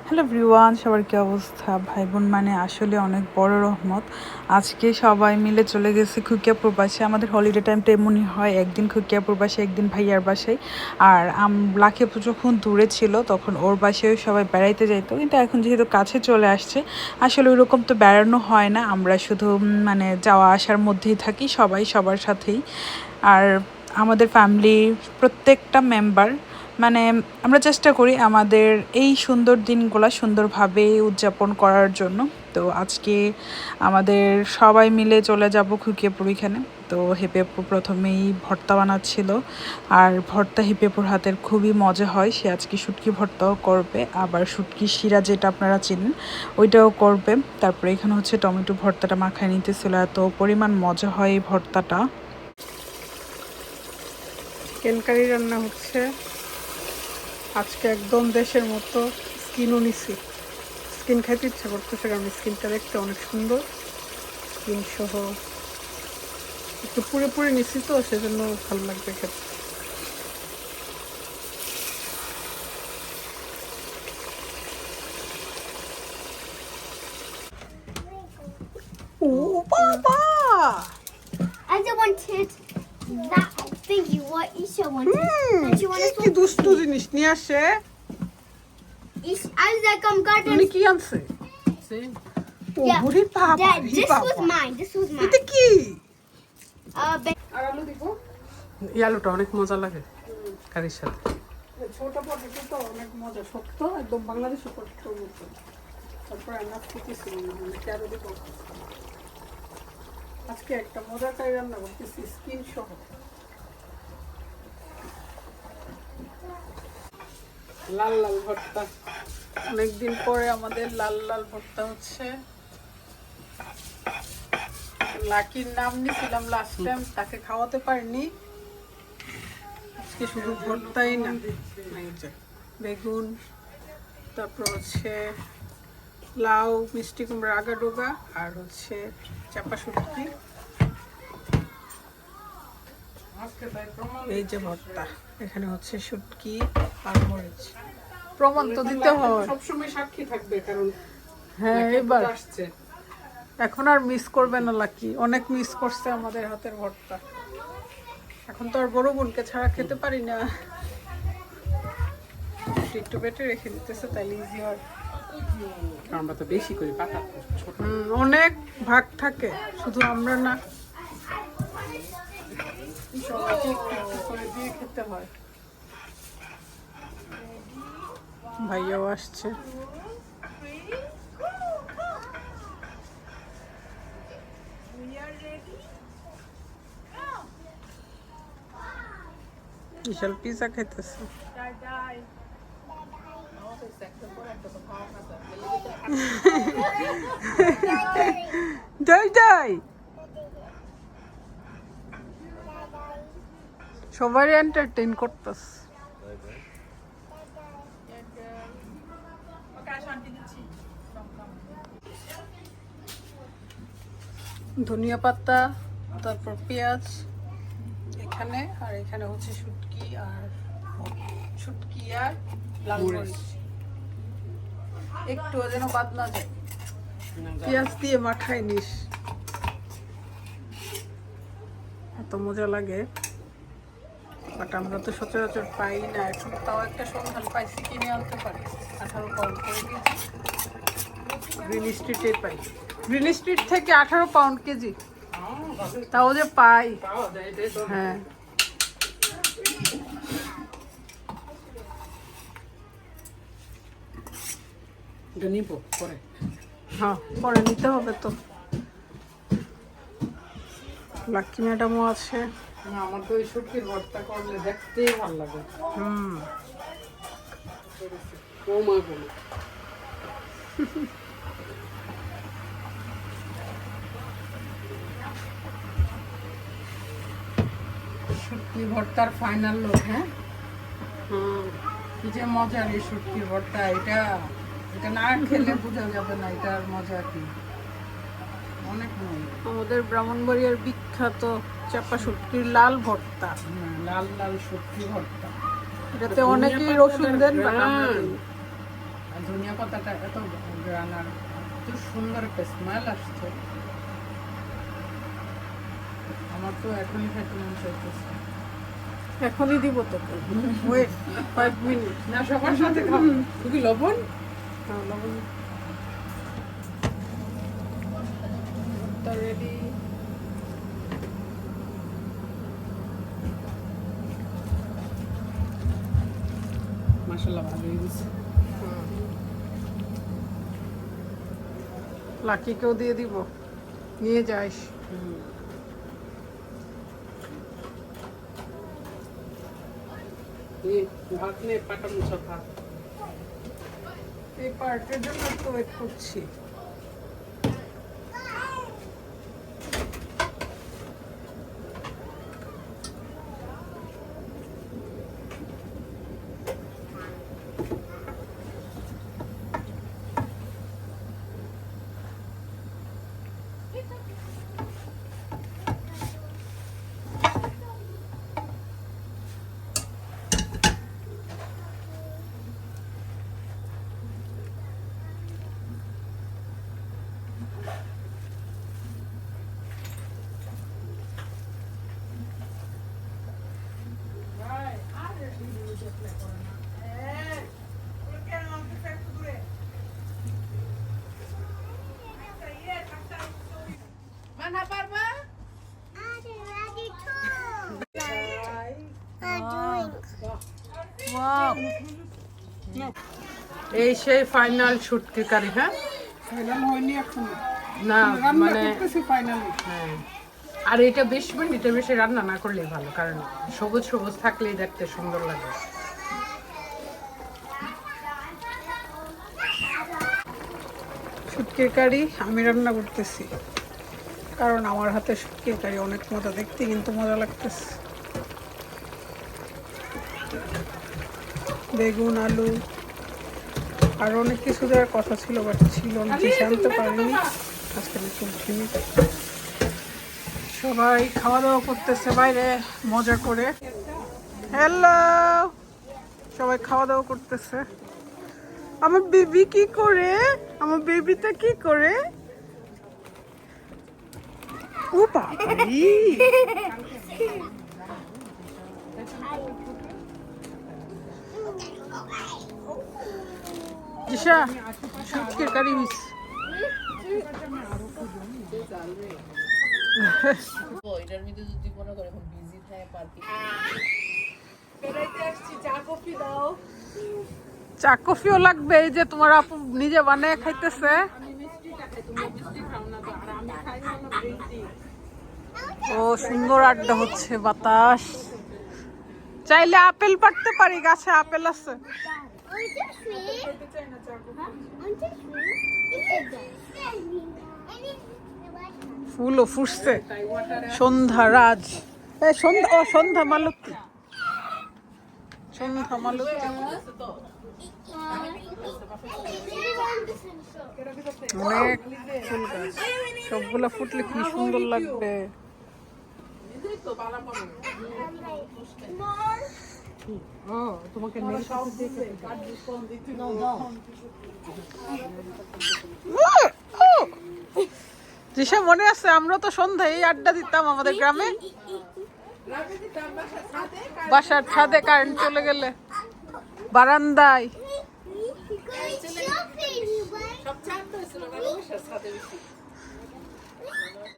Hello everyone, সবার কী অবস্থা? ভাই বোন মানে আসলে অনেক বড় রহমত। আজকে সবাই মিলে চলে গেছে খুকিয়াপুর বাসায়। আমাদের হলিডে টাইমটা এমনই হয়, একদিন খুকিয়াপুর বাসায়, একদিন ভাইয়ার বাসায়। আর লাখিয়াপু যখন দূরে ছিল তখন ওর বাসায় সবাই বেড়াইতে যাইতো, কিন্তু এখন যেহেতু কাছে চলে আসছে আসলে ওইরকম তো বেড়ানো হয় না। আমরা শুধু মানে যাওয়া আসার মধ্যেই থাকি, সবাই সবার সাথেই। আর আমাদের ফ্যামিলির প্রত্যেকটা মেম্বার মানে আমরা চেষ্টা করি আমাদের এই সুন্দর দিনগুলো সুন্দরভাবে উদযাপন করার জন্য। তো আজকে আমাদের সবাই মিলে চলে যাব খুকিয়াপুর এখানে। তো হেপেপুর প্রথমেই ভর্তা বানাচ্ছিল, আর ভর্তা হেপেপুর হাতের খুবই মজা হয়। সে আজকে শুটকি ভর্তাও করবে, আবার শুটকি শিরা যেটা আপনারা চেনেন ওইটাও করবে। তারপরে এখানে হচ্ছে টমেটো ভর্তাটা মাখায় নিতেছিল, এত পরিমাণ মজা হয় এই ভর্তাটা। চিকেন কারি রান্না হচ্ছে আজকে, একদম দেশের মতো। স্কিনও নিছি, স্কিন খাইতে ইচ্ছা করতেছে কারণ স্কিনটা দেখতে অনেক সুন্দর। স্কিন সহ একটু পুড়ে পুড়ে নিছি তো, সেজন্য ভালো লাগবে খেতে। ও বাবা! I just wanted that thingy. What Isha wanted. Don't you want কি to দুষ্টু জিনিস নিয়ে আসে। I was like, garden. উনি কি আনছে? ও বুড়ি বাবা, Dad, রে this বাবা। was mine. This was mine. এটা কি? Ba- আর আলু দিব? এই আলুটা অনেক মজা লাগে কারির সাথে। ছোট পটেটো তো অনেক মজা, শক্ত একদম বাংলাদেশি পটেটোর মতো। তারপর রান্না করতেছি তেরো দিব। আজকে একটা মজার কারি রান্না করতেছি স্কিন সহ। লাল লাল ভর্তা, অনেকদিন পরে আমাদের লাল লাল ভর্তা হচ্ছে। লাকির নাম নিয়েছিলাম লাস্ট টাইম, তাকে খাওয়াতে পারিনি। আজকে শুধু ভর্তাই না, এই যে বেগুন, তারপর হচ্ছে লাউ, মিষ্টি কুমড়া আগা ডোগা, আর হচ্ছে চাপা শুটকি। এই যে ভর্তা, এখানে হচ্ছে শুটকি আর মরিচ। প্রমাণ তো দিতে হয়, সবসময় সাক্ষী থাকবে কারণ হ্যাঁ এবার আসছে। এখন আর মিস করবে না লাকি, অনেক মিস করছে আমাদের হাতের ভর্তা। এখন তো আর বড় বোনকে ছাড়া খেতে পারি না, একটু বেটে রেখে দিতেছে তাইলে ইজি হয়। আমরা তো বেশি করি পাতা ছোট। অনেক ভাগ থাকে, শুধু আমরা না, সবাইকে একটু একটু করে দিয়ে খেতে হয়। ভাইয়াও আসছে। বিশাল পিজা খাইতেছে। যাই যাই, সবাই এন্টারটেইন করতেছে। ধনিয়া পাতা, তারপর পেঁয়াজ এখানে, আর এখানে হচ্ছে শুটকি আর লাল মরিচ। একটু যেন বাদ না যায়, পেঁয়াজ দিয়ে মাখাই নিস, এত মজা লাগে। বাট আমরা তো সচরাচর পাই না, এখন তাও একটা সন্ধান পাইছি, কিনে আনতে পারি। 18 পাউন্ড করে কেজি গ্রিন স্ট্রিটে পাই, গ্রিন স্ট্রিট থেকে 18 পাউন্ড কেজি, তাও যে পাই। হ্যাঁ এটা নিব পরে। হ্যাঁ পরে নিতে হবে তো। লাকি ম্যাডামও আছে। না, আমার তো ওই শুটকির ভর্তা করলে দেখতেই ভালো লাগে। ও মা গো, শুটকি ভর্তার ফাইনাল লোক। হ্যাঁ কি যে মজার এই শুটকি ভর্তা, এটা এটা না খেলে বোঝা যাবে না এটার মজা কি। অনেক মজা। আমাদের ব্রাহ্মণবাড়িয়ার বিখ্যাত চাপা শুটকির লাল ভর্তা, লাল লাল শুটকি ভর্তা, এটাতে অনেকেই রসুন দেন, বাট আমরা দিই। ধনিয়া পাতাটা এত রান্নার এত সুন্দর একটা স্মেল আসছে, আমার তো এখনই খেতে মন চাইতেছে। এখনই দিব তোকে, ওয়েট 5 মিনিট। না সবার সাথে খাবো। তুমি লবণ লবণ রেডি। মাশাআল্লাহ ভালো হয়ে গেছে। লাকিকেও দিয়ে দিব, নিয়ে যাস। ভাত নিয়ে পাটানো ভাত। এই পার্টের জন্য তো ওয়েট করছি। এই সেই ফাইনাল শুটকি কারি। হ্যাঁ ফাইনাল হয়নি এখনো, না রান্না মানে করতেছি ফাইনালি। হ্যাঁ, আর এটা বেশ মিনিটের বেশি রান্না না করলেই ভালো, কারণ সবুজ সবুজ থাকলেই দেখতে সুন্দর লাগে। শুটকির কারি আমি রান্না করতেছি, কারণ আমার হাতে শুটকির কারি অনেক মজা, দেখতে কিন্তু মজা লাগতেছে। বেগুন, আলু আর অনেক কিছু দেওয়ার কথা ছিল, বাট ছিল না, যে আনতে পারিনি। আজকে চলছিনি। সবাই খাওয়া দাওয়া করতেছে বাইরে মজা করে। হ্যালো, সবাই খাওয়া দাওয়া করতেছে। আমার বেবি কি করে, আমার বেবিটা কি করে? ও বাবারি, জিশা শুটকির কারি মিস। এটার মধ্যে যদি মনে করে এখন বিজি থাকে পার্টি চা কফিও লাগবে, এই যে তোমার আপু নিজে বানিয়ে খাইতেছে। ও সুন্দর আড্ডা হচ্ছে, বাতাস। চাইলে আপেল পাড়তে পারি, গাছে আপেল আছে। ফুলও ফুটছে, সন্ধ্যা রাজ, সন্ধ্যা, ও সন্ধ্যা মালতী, সন্ধ্যা মালতী। অনেক ফুল গাছ, সবগুলা ফুটলে কি সুন্দর লাগবে। তোমাকে জিসা মনে আছে, আমরা তো সন্ধ্যায় আড্ডা দিতাম আমাদের গ্রামে, বাসার ছাদে কারেন্ট চলে গেলে বারান্দায়। সব চাপ হয়েছিল না, ছাদে বেশি